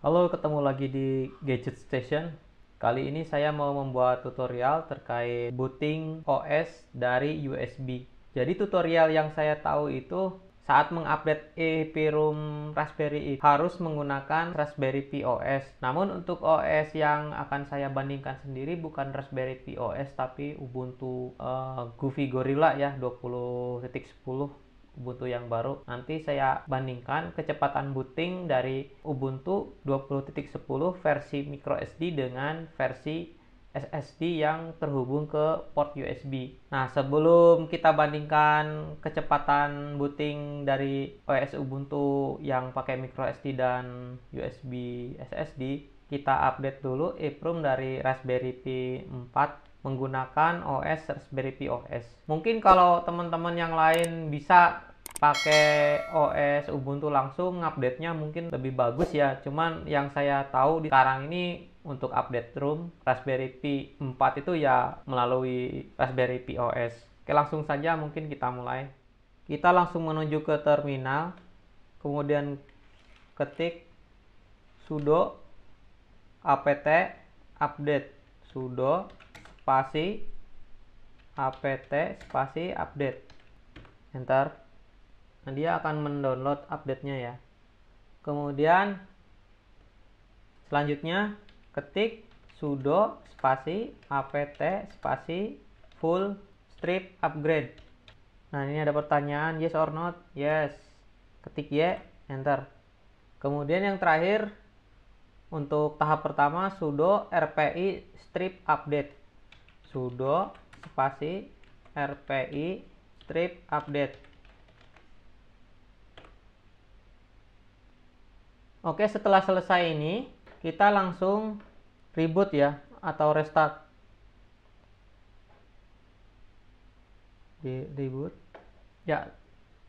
Halo, ketemu lagi di Gadget Station. Kali ini saya mau membuat tutorial terkait booting OS dari USB. Jadi tutorial yang saya tahu itu saat mengupdate EEPROM Raspberry harus menggunakan Raspberry Pi OS. Namun untuk OS yang akan saya bandingkan sendiri bukan Raspberry Pi OS tapi Ubuntu Goofy Gorilla ya 20.10 Ubuntu yang baru. Nanti saya bandingkan kecepatan booting dari Ubuntu 20.10 versi microSD dengan versi SSD yang terhubung ke port USB. Nah, sebelum kita bandingkan kecepatan booting dari OS Ubuntu yang pakai microSD dan USB SSD, kita update dulu EEPROM dari Raspberry Pi 4 menggunakan OS Raspberry Pi OS. Mungkin kalau teman-teman yang lain bisa pakai OS Ubuntu langsung, update-nya mungkin lebih bagus ya. Cuman yang saya tahu di sekarang ini untuk update ROM Raspberry Pi 4 itu ya melalui Raspberry Pi OS. Oke, langsung saja mungkin kita mulai. Kita langsung menuju ke terminal, kemudian ketik sudo apt update, sudo spasi apt spasi update, enter. Nah, dia akan mendownload update-nya ya. Kemudian selanjutnya ketik sudo spasi apt spasi full strip upgrade. Nah, ini ada pertanyaan yes or not. Yes. Ketik Y, enter. Kemudian yang terakhir untuk tahap pertama sudo rpi strip update. Sudo spasi rpi strip update. Oke, setelah selesai ini, kita langsung reboot ya, atau restart. Di reboot. Ya,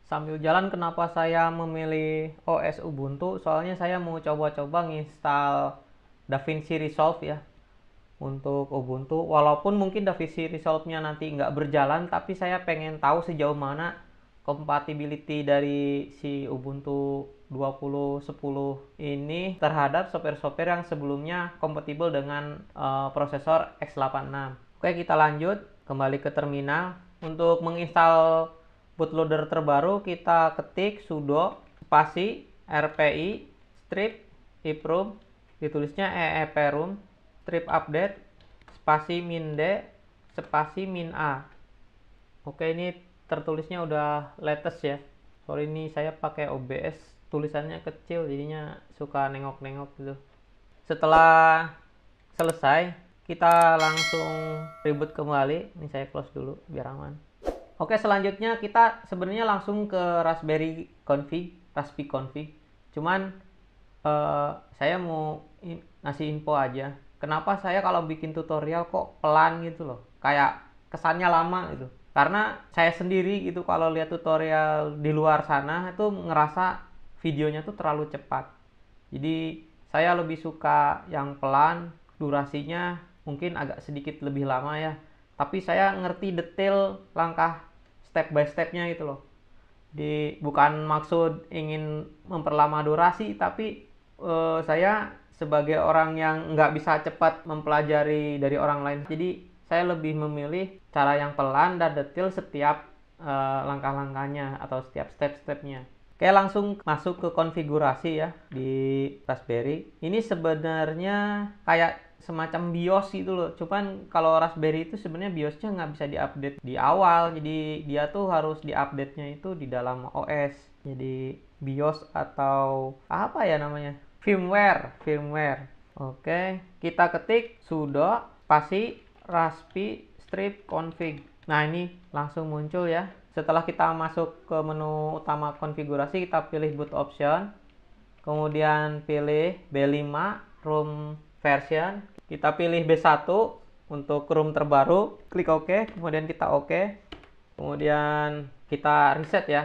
sambil jalan kenapa saya memilih OS Ubuntu? Soalnya saya mau coba-coba nginstal DaVinci Resolve ya, untuk Ubuntu. Walaupun mungkin DaVinci Resolve-nya nanti nggak berjalan, tapi saya pengen tahu sejauh mana compatibility dari si Ubuntu 20.10 ini terhadap software-software yang sebelumnya kompatibel dengan prosesor x86. Oke, kita lanjut kembali ke terminal. Untuk menginstal bootloader terbaru, kita ketik sudo spasi rpi strip EEPROM, ditulisnya EEPROM strip update spasi min d spasi min a. Oke, ini tertulisnya udah latest ya. Sorry, ini saya pakai OBS, tulisannya kecil jadinya suka nengok-nengok gitu. Setelah selesai, kita langsung reboot kembali. Ini saya close dulu biar aman. Oke, selanjutnya kita sebenarnya langsung ke Raspberry config, Raspi config. Cuman saya mau ngasih info aja. Kenapa saya kalau bikin tutorial kok pelan gitu loh, kayak kesannya lama gitu. Karena saya sendiri gitu kalau lihat tutorial di luar sana itu ngerasa videonya tuh terlalu cepat. Jadi saya lebih suka yang pelan, durasinya mungkin agak sedikit lebih lama ya. Tapi saya ngerti detail langkah step by stepnya gitu loh. Bukan maksud ingin memperlama durasi, tapi saya sebagai orang yang nggak bisa cepat mempelajari dari orang lain. Jadi saya lebih memilih cara yang pelan dan detail setiap langkah-langkahnya atau setiap step-stepnya. Oke, langsung masuk ke konfigurasi ya di Raspberry. Ini sebenarnya kayak semacam BIOS gitu loh. Cuman kalau Raspberry itu sebenarnya BIOSnya nggak bisa diupdate di awal. Jadi dia tuh harus diupdate-nya itu di dalam OS. Jadi BIOS atau apa ya namanya? Firmware. Oke, kita ketik sudo spasi raspi strip config. Nah, ini langsung muncul ya. Setelah kita masuk ke menu utama konfigurasi, kita pilih boot option. Kemudian pilih B5 ROM version. Kita pilih B1 untuk ROM terbaru. Klik OK, kemudian kita OK. Kemudian kita reset ya.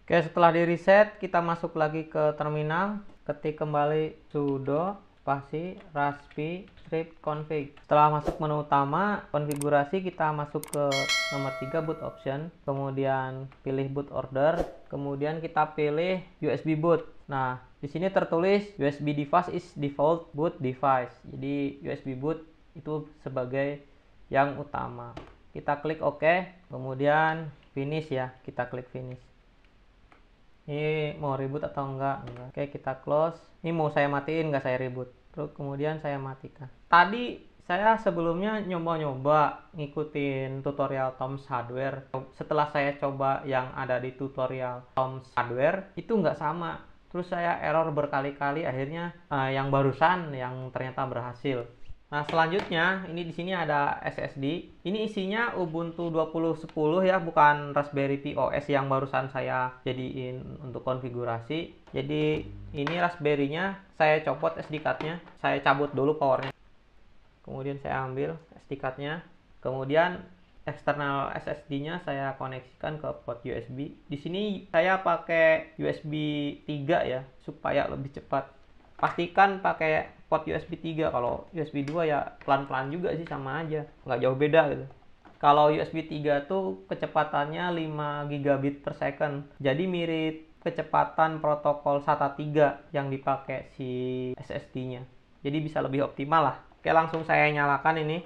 Oke, setelah di reset, kita masuk lagi ke terminal. Ketik kembali sudo spasi raspi strip config. Setelah masuk menu utama konfigurasi, kita masuk ke nomor 3 boot option, kemudian pilih boot order, kemudian kita pilih USB boot. Nah, di sini tertulis USB device is default boot device. Jadi USB boot itu sebagai yang utama. Kita klik OK, kemudian finish ya, kita klik finish. Ini mau reboot atau enggak? Oke, kita close. Ini mau saya matiin, enggak saya reboot. Terus kemudian saya matikan. Tadi saya sebelumnya nyoba-nyoba ngikutin tutorial Tom's Hardware. Setelah saya coba yang ada di tutorial Tom's Hardware, itu nggak sama. Terus saya error berkali-kali, akhirnya yang barusan yang ternyata berhasil. Nah, selanjutnya ini di sini ada SSD. Ini isinya Ubuntu 20.10 ya, bukan Raspberry Pi OS yang barusan saya jadiin untuk konfigurasi. Jadi ini Raspberry-nya saya copot SD card-nya, saya cabut dulu powernya. Kemudian saya ambil SD card-nya. Kemudian eksternal SSD-nya saya koneksikan ke port USB. Di sini saya pakai USB 3 ya, supaya lebih cepat. Pastikan pakai port USB 3, kalau USB 2 ya pelan-pelan juga sih, sama aja, nggak jauh beda gitu. Kalau USB 3 tuh kecepatannya 5 gigabit per second, jadi mirip kecepatan protokol SATA 3 yang dipakai si SSD-nya, jadi bisa lebih optimal lah. Oke, langsung saya nyalakan ini.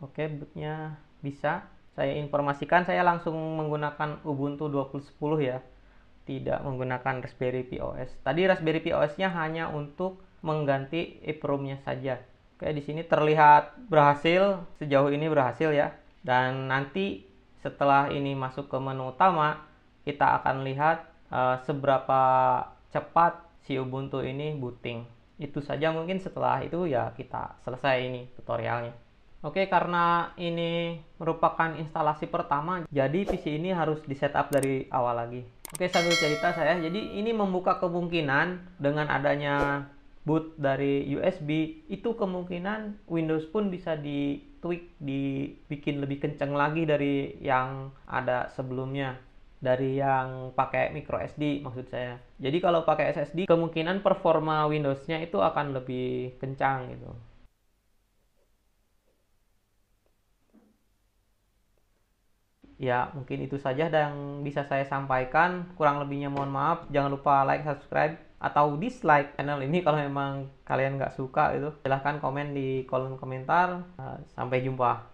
Oke, bootnya bisa. Saya informasikan saya langsung menggunakan Ubuntu 20.10 ya, tidak menggunakan Raspberry Pi OS. Tadi Raspberry Pi OS-nya hanya untuk mengganti EEPROM-nya saja. Oke, di sini terlihat berhasil, sejauh ini berhasil ya. Dan nanti setelah ini masuk ke menu utama, kita akan lihat seberapa cepat si Ubuntu ini booting. Itu saja, mungkin setelah itu ya kita selesai ini tutorialnya. Oke, karena ini merupakan instalasi pertama, jadi PC ini harus di setup dari awal lagi. Oke, sambil cerita saya, jadi ini membuka kemungkinan dengan adanya boot dari USB, itu kemungkinan Windows pun bisa di tweak, dibikin lebih kenceng lagi dari yang ada sebelumnya, dari yang pakai micro SD maksud saya. Jadi kalau pakai SSD, kemungkinan performa Windows-nya itu akan lebih kencang gitu. Ya, mungkin itu saja yang bisa saya sampaikan. Kurang lebihnya mohon maaf. Jangan lupa like, subscribe, atau dislike channel ini kalau memang kalian nggak suka itu. Silahkan komen di kolom komentar. Sampai jumpa.